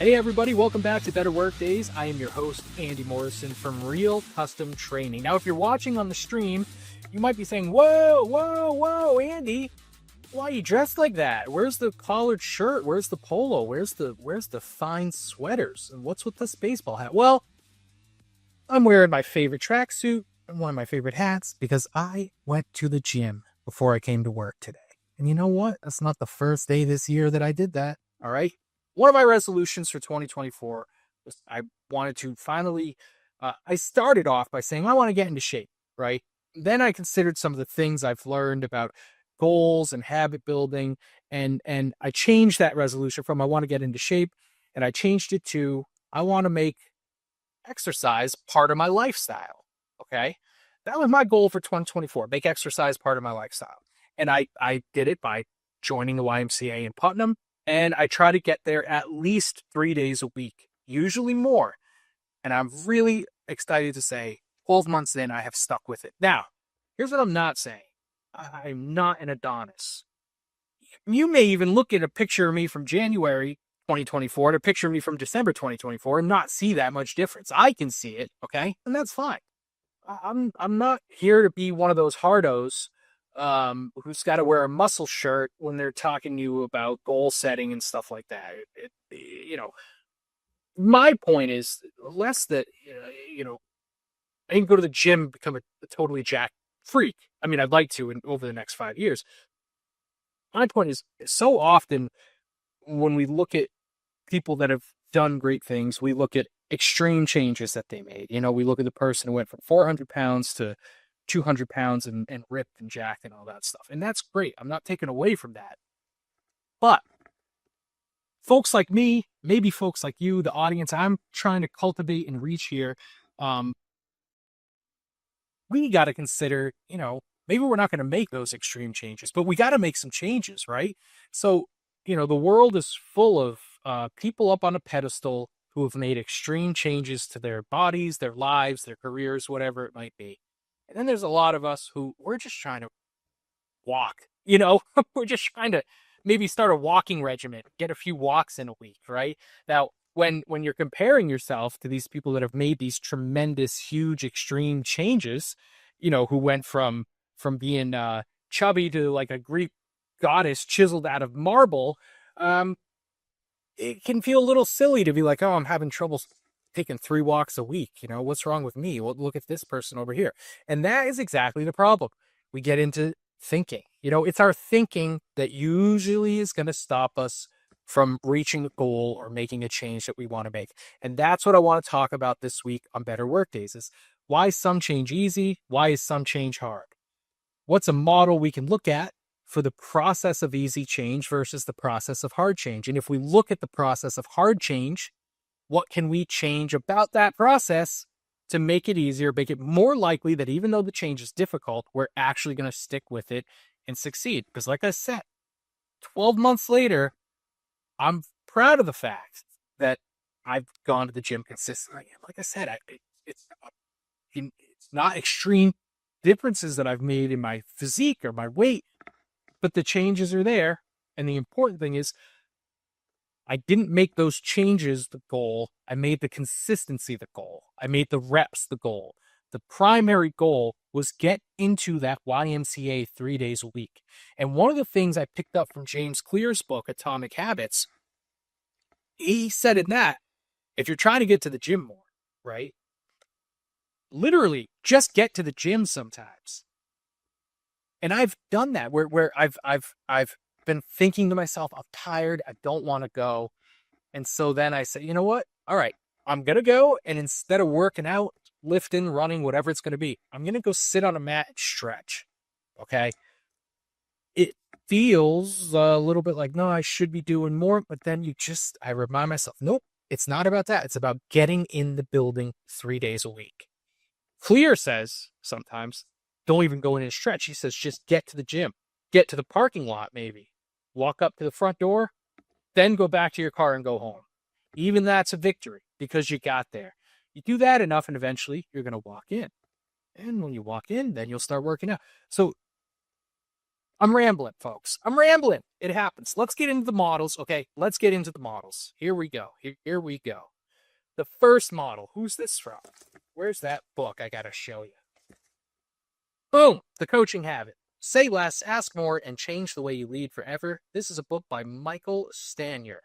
Hey everybody, welcome back to Better Work Days. I am your host, Andy Morrison from Real Custom Training. Now, if you're watching on the stream, you might be saying, whoa, Andy, why are you dressed like that? Where's the collared shirt? Where's the polo? Where's the fine sweaters? And what's with this baseball hat? Well, I'm wearing my favorite tracksuit and one of my favorite hats because I went to the gym before I came to work today. And you know what? That's not the first day this year that I did that, all right? One of my resolutions for 2024 was I wanted to finally, I started off by saying I want to get into shape, right? Then I considered some of the things I've learned about goals and habit building, and I changed that resolution from I want to get into shape, and I changed it to I want to make exercise part of my lifestyle, okay? That was my goal for 2024, make exercise part of my lifestyle. And I did it by joining the YMCA in Putnam, and I try to get there at least 3 days a week, usually more. And I'm really excited to say 12 months in, I have stuck with it. Now, here's what I'm not saying. I'm not an Adonis. You may even look at a picture of me from January 2024 and a picture of me from December 2024 and not see that much difference. I can see it, okay? And that's fine. I'm not here to be one of those hardos who's got to wear a muscle shirt when they're talking to you about goal setting and stuff like that. My point is less that, I can go to the gym and become a totally jacked freak. I mean, I'd like to over the next 5 years. My point is so often when we look at people that have done great things, we look at extreme changes that they made. We look at the person who went from 400 pounds to 200 pounds and ripped and jacked and all that stuff. And that's great. I'm not taking away from that. But folks like me, maybe folks like you, the audience I'm trying to cultivate and reach here, we got to consider, maybe we're not going to make those extreme changes, but we got to make some changes, right? So, the world is full of people up on a pedestal who have made extreme changes to their bodies, their lives, their careers, whatever it might be. And then there's a lot of us who we're just trying to walk, we're just trying to maybe start a walking regimen, get a few walks in a week, right? Now, when you're comparing yourself to these people that have made these tremendous, huge, extreme changes, who went from being chubby to like a Greek goddess chiseled out of marble, it can feel a little silly to be like, oh, I'm having trouble taking 3 walks a week. What's wrong with me? Well, look at this person over here. And that is exactly the problem. We get into thinking. It's our thinking that usually is going to stop us from reaching a goal or making a change that we want to make. And that's what I want to talk about this week on Better Work Days is why is some change easy? Why is some change hard? What's a model we can look at for the process of easy change versus the process of hard change? And if we look at the process of hard change, what can we change about that process to make it easier, make it more likely that even though the change is difficult, we're actually going to stick with it and succeed? Because like I said, 12 months later, I'm proud of the fact that I've gone to the gym consistently. Like I said, it's not extreme differences that I've made in my physique or my weight, but the changes are there. And the important thing is I didn't make those changes the goal. I made the consistency the goal. I made the reps the goal. The primary goal was get into that YMCA 3 days a week. And one of the things I picked up from James Clear's book, Atomic Habits, he said in that, if you're trying to get to the gym more, right? Literally, just get to the gym sometimes. And I've done that where I've been thinking to myself, I'm tired, I don't want to go. And so then I say, you know what? All right, I'm going to go. And instead of working out, lifting, running, whatever it's going to be, I'm going to go sit on a mat and stretch. Okay. It feels a little bit like, no, I should be doing more. But then I remind myself, nope, it's not about that. It's about getting in the building 3 days a week. Clear says sometimes, don't even go in and stretch. He says, just get to the gym, get to the parking lot, maybe walk up to the front door, then go back to your car and go home. Even that's a victory because you got there. You do that enough and eventually you're going to walk in. And when you walk in, then you'll start working out. So I'm rambling, folks. I'm rambling. It happens. Let's get into the models. Okay, let's get into the models. Here we go. Here we go. The first model. Who's this from? Where's that book I gotta show you? Boom! The Coaching Habit. Say less, ask more, and change the way you lead forever. This is a book by Michael Stanier.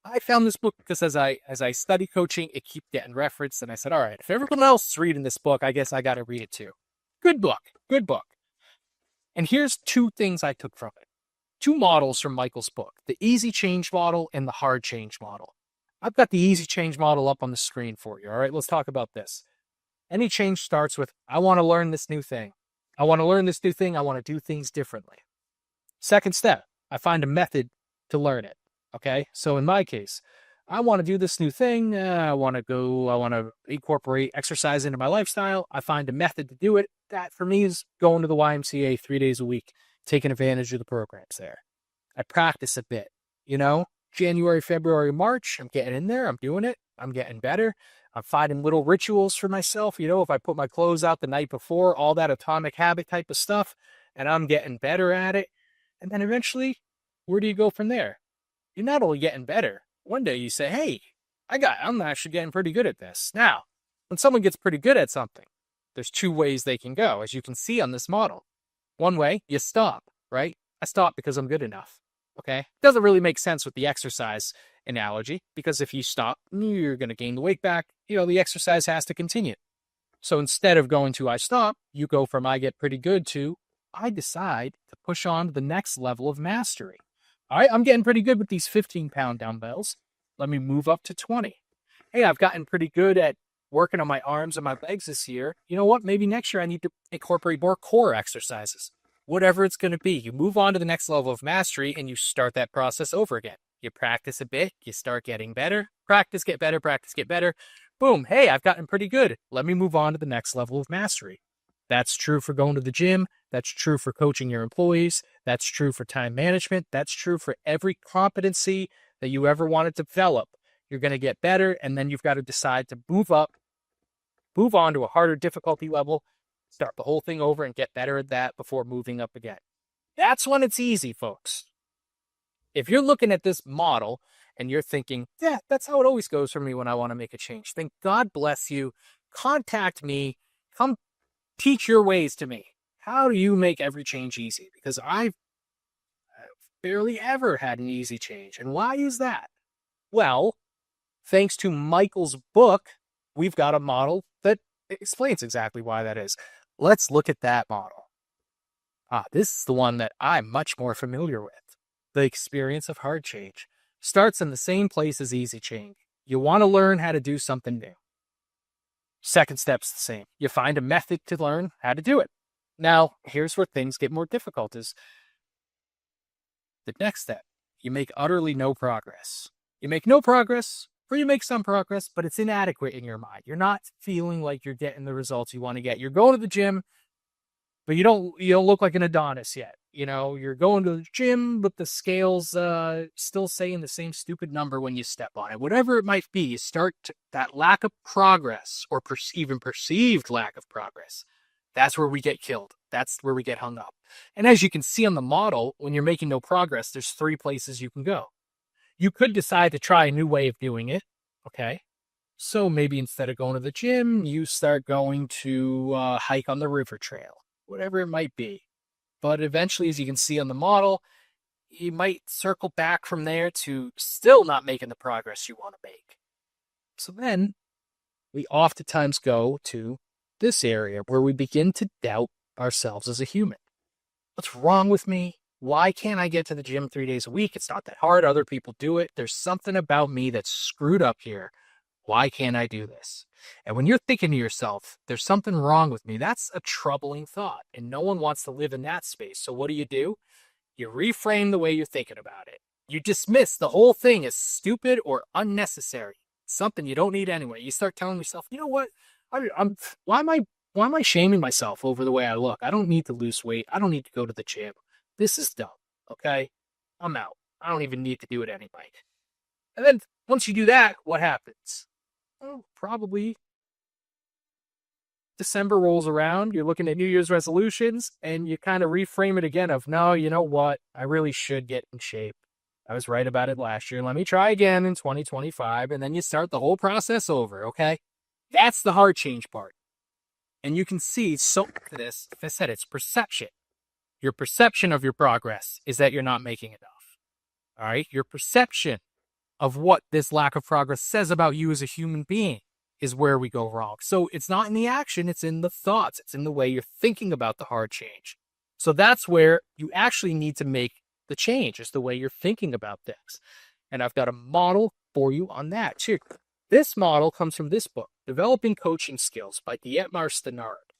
I found this book because as I study coaching, it keeps getting referenced, and I said, all right, if everyone else is reading this book, I guess I got to read it too. Good book. Good book. And here's two things I took from it. Two models from Michael's book, the easy change model and the hard change model. I've got the easy change model up on the screen for you. All right, let's talk about this. Any change starts with, I want to learn this new thing. I want to learn this new thing. I want to do things differently. Second step, I find a method to learn it. Okay, so in my case, I want to do this new thing. I want to incorporate exercise into my lifestyle. I find a method to do it. That for me is going to the YMCA 3 days a week, taking advantage of the programs there. I practice a bit, January, February, March, I'm getting in there. I'm doing it. I'm getting better. I'm finding little rituals for myself. If I put my clothes out the night before, all that atomic habit type of stuff, and I'm getting better at it. And then eventually, where do you go from there? You're not only getting better. One day you say, hey, I'm actually getting pretty good at this. Now, when someone gets pretty good at something, there's two ways they can go, as you can see on this model. One way, you stop, right? I stop because I'm good enough, okay? Doesn't really make sense with the exercise analogy, because if you stop, you're going to gain the weight back. The exercise has to continue. So instead of going to I stop, you go from I get pretty good to I decide to push on to the next level of mastery. All right, I'm getting pretty good with these 15-pound dumbbells. Let me move up to 20. Hey, I've gotten pretty good at working on my arms and my legs this year. You know what? Maybe next year I need to incorporate more core exercises. Whatever it's going to be, you move on to the next level of mastery and you start that process over again. You practice a bit, you start getting better. Practice, get better, practice, get better. Boom, hey, I've gotten pretty good. Let me move on to the next level of mastery. That's true for going to the gym. That's true for coaching your employees. That's true for time management. That's true for every competency that you ever want to develop. You're going to get better, and then you've got to decide to move on to a harder difficulty level, start the whole thing over and get better at that before moving up again. That's when it's easy, folks. If you're looking at this model and you're thinking, yeah, that's how it always goes for me when I want to make a change, then God bless you. Contact me. Come teach your ways to me. How do you make every change easy? Because I've barely ever had an easy change. And why is that? Well, thanks to Michael's book, we've got a model that explains exactly why that is. Let's look at that model. This is the one that I'm much more familiar with. The experience of hard change starts in the same place as easy change. You want to learn how to do something new. Second step's the same. You find a method to learn how to do it. Now, here's where things get more difficult is the next step. You make utterly no progress. You make no progress, or you make some progress, but it's inadequate in your mind. You're not feeling like you're getting the results you want to get. You're going to the gym, but you don't look like an Adonis yet. You're going to the gym, but the scale's still saying the same stupid number when you step on it. Whatever it might be, you start that lack of progress or even perceived lack of progress. That's where we get killed. That's where we get hung up. And as you can see on the model, when you're making no progress, there's 3 places you can go. You could decide to try a new way of doing it. Okay. So maybe instead of going to the gym, you start going to hike on the river trail, whatever it might be. But eventually, as you can see on the model, you might circle back from there to still not making the progress you want to make. So then we oftentimes go to this area where we begin to doubt ourselves as a human. What's wrong with me? Why can't I get to the gym 3 days a week? It's not that hard. Other people do it. There's something about me that's screwed up here. Why can't I do this? And when you're thinking to yourself, there's something wrong with me, that's a troubling thought. And no one wants to live in that space. So what do? You reframe the way you're thinking about it. You dismiss the whole thing as stupid or unnecessary. Something you don't need anyway. You start telling yourself, you know what? Why am I shaming myself over the way I look? I don't need to lose weight. I don't need to go to the gym. This is dumb. Okay? I'm out. I don't even need to do it anyway. And then once you do that, what happens? Well, probably December rolls around, you're looking at New Year's resolutions, and you kind of reframe it again of, no, you know what? I really should get in shape. I was right about it last year. Let me try again in 2025. And then you start the whole process over, okay? That's the hard change part. And you can see, so for this, like I said, it's perception. Your perception of your progress is that you're not making enough. All right? Your perception of what this lack of progress says about you as a human being is where we go wrong. So it's not in the action, it's in the thoughts. It's in the way you're thinking about the hard change. So that's where you actually need to make the change, is the way you're thinking about things. And I've got a model for you on that too. This model comes from this book, Developing Coaching Skills by Dietmar Stenard.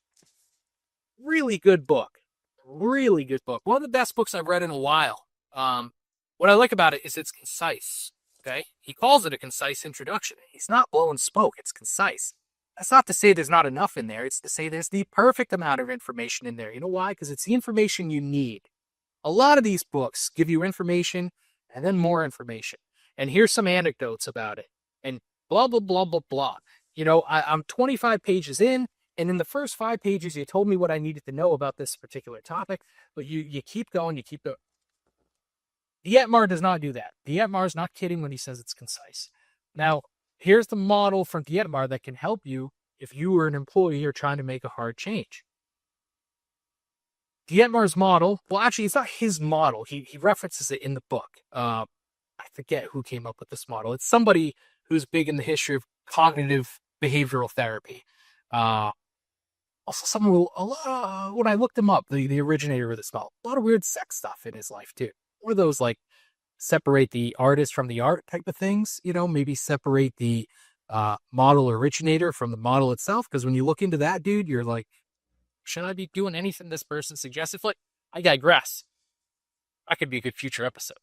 Really good book. Really good book. One of the best books I've read in a while. What I like about it is it's concise. Okay? He calls it a concise introduction. He's not blowing smoke. It's concise. That's not to say there's not enough in there. It's to say there's the perfect amount of information in there. You know why? Because it's the information you need. A lot of these books give you information and then more information. And here's some anecdotes about it. And blah, blah, blah, blah, blah. You know, I'm 25 pages in, and in the first 5 pages, you told me what I needed to know about this particular topic, but you keep going, you keep going. Dietmar does not do that. Dietmar is not kidding when he says it's concise. Now, here's the model from Dietmar that can help you if you were an employee or trying to make a hard change. Dietmar's model, well, actually, it's not his model. He references it in the book. I forget who came up with this model. It's somebody who's big in the history of cognitive behavioral therapy. Also, someone who, when I looked him up, the originator of this model, a lot of weird sex stuff in his life, too. One of those, like, separate the artist from the art type of things, you know, maybe separate the model originator from the model itself. Because when you look into that, dude, you're like, should I be doing anything this person suggested? Like, I digress. That could be a good future episode.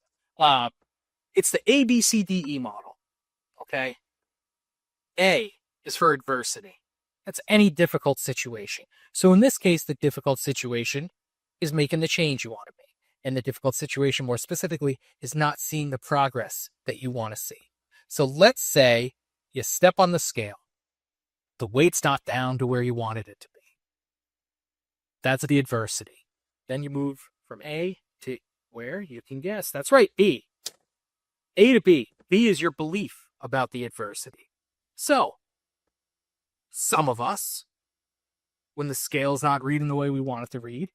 It's the ABCDE model. Okay? A is for adversity. That's any difficult situation. So in this case, the difficult situation is making the change you want to make. And the difficult situation, more specifically, is not seeing the progress that you want to see. So let's say you step on the scale. The weight's not down to where you wanted it to be. That's the adversity. Then you move from A to where? You can guess. That's right, B. A to B. B is your belief about the adversity. So, some of us, when the scale's not reading the way we want it to read,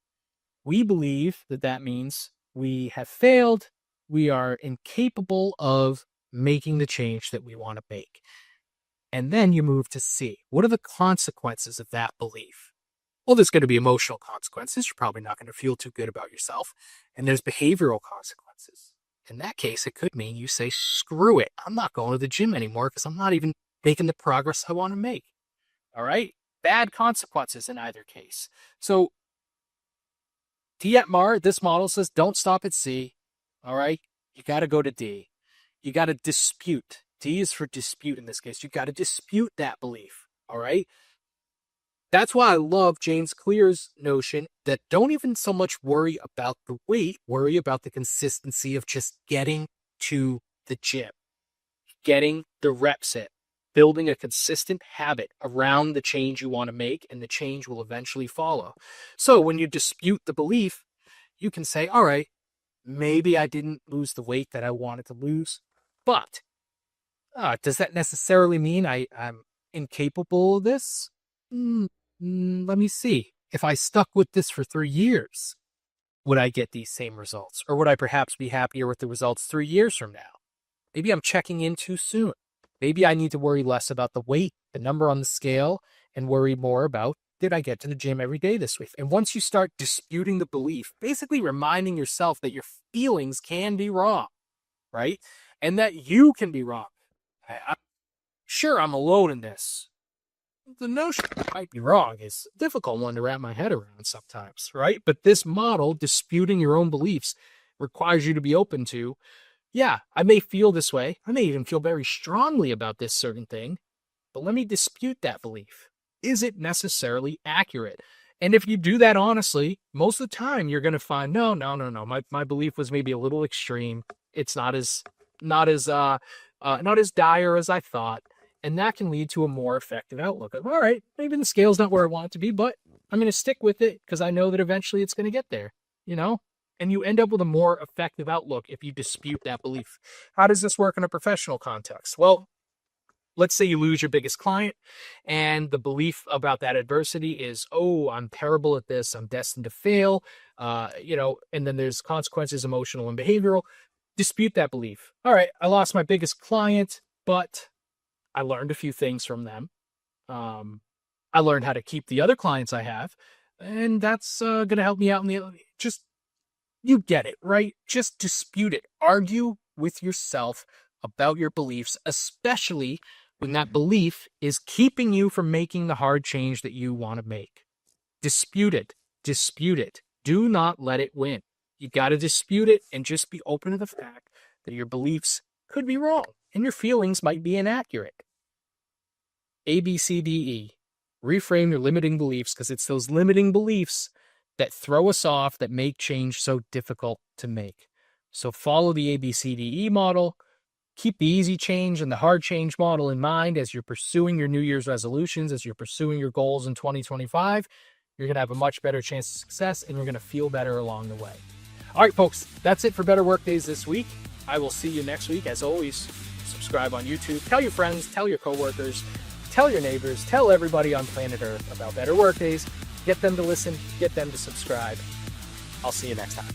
we believe that that means we have failed, we are incapable of making the change that we want to make. And then you move to C. What are the consequences of that belief? Well, there's going to be emotional consequences. You're probably not going to feel too good about yourself. And there's behavioral consequences. In that case, it could mean you say, screw it. I'm not going to the gym anymore because I'm not even making the progress I want to make. All right? Bad consequences in either case. So, Dietmar, this model says, don't stop at C. All right? You got to go to D. You got to dispute. D is for dispute in this case. You got to dispute that belief. All right? That's why I love James Clear's notion that don't even so much worry about the weight, worry about the consistency of just getting to the gym, getting the reps in, building a consistent habit around the change you want to make, and the change will eventually follow. So when you dispute the belief, you can say, all right, maybe I didn't lose the weight that I wanted to lose, but does that necessarily mean I'm incapable of this? Let me see. If I stuck with this for 3 years, would I get these same results? Or would I perhaps be happier with the results 3 years from now? Maybe I'm checking in too soon. Maybe I need to worry less about the weight, the number on the scale, and worry more about, did I get to the gym every day this week? And once you start disputing the belief, basically reminding yourself that your feelings can be wrong, right? And that you can be wrong. I'm sure I'm alone in this. The notion I might be wrong is a difficult one to wrap my head around sometimes, right? But this model, disputing your own beliefs, requires you to be open to, yeah, I may feel this way. I may even feel very strongly about this certain thing, but let me dispute that belief. Is it necessarily accurate? And if you do that honestly, most of the time you're going to find, no. My belief was maybe a little extreme. It's not as dire as I thought. And that can lead to a more effective outlook of, all right, maybe the scale's not where I want it to be, but I'm going to stick with it because I know that eventually it's going to get there, you know? And you end up with a more effective outlook if you dispute that belief. How does this work in a professional context? Well, let's say you lose your biggest client and the belief about that adversity is, oh, I'm terrible at this, I'm destined to fail, and then there's consequences, emotional and behavioral. Dispute that belief. All right, I lost my biggest client, but I learned a few things from them. I learned how to keep the other clients I have, and that's going to help me out in the just you get it, right? Just dispute it. Argue with yourself about your beliefs, especially when that belief is keeping you from making the hard change that you want to make. Dispute it. Dispute it. Do not let it win. You got to dispute it and just be open to the fact that your beliefs could be wrong and your feelings might be inaccurate. A, B, C, D, E. Reframe your limiting beliefs, because it's those limiting beliefs that throw us off, that make change so difficult to make. So follow the ABCDE model. Keep the easy change and the hard change model in mind as you're pursuing your New Year's resolutions, as you're pursuing your goals in 2025. You're going to have a much better chance of success, and you're going to feel better along the way. All right, folks, that's it for Better Workdays this week. I will see you next week. As always, subscribe on YouTube. Tell your friends, tell your coworkers, tell your neighbors, tell everybody on planet Earth about Better Workdays. Get them to listen, get them to subscribe. I'll see you next time.